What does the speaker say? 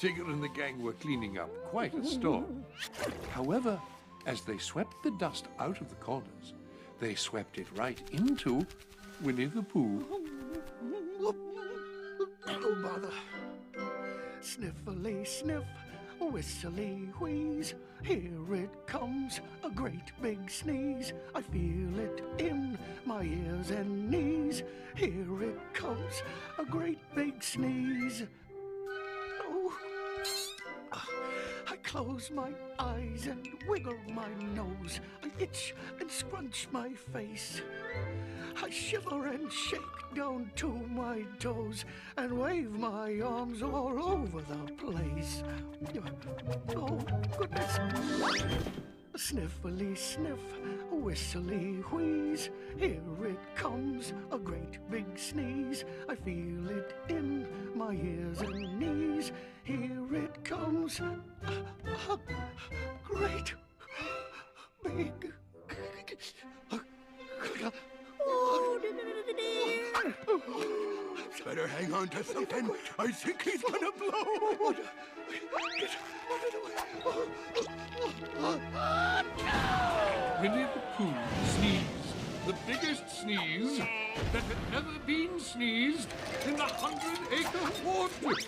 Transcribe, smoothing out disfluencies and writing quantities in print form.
Tigger and the gang were cleaning up quite a storm. However, as they swept the dust out of the corners, they swept it right into Winnie the Pooh. Oh, bother. Sniffly sniff, whistly wheeze. Here it comes, a great big sneeze. I feel it in my ears and knees. Here it comes, a great big sneeze. Oh. I close my eyes and wiggle my nose. I itch and scrunch my face. I shiver and shake down to my toes and wave my arms all over the place. Oh, goodness. Sniffly sniff, whistly wheeze. Here it comes, a great big sneeze. I feel it in my ears and knees. Here it comes, a great big... Better hang on to something. I think he's gonna blow. Winnie the Pooh sneezed, the biggest sneeze that had ever been sneezed in the 100-acre wood.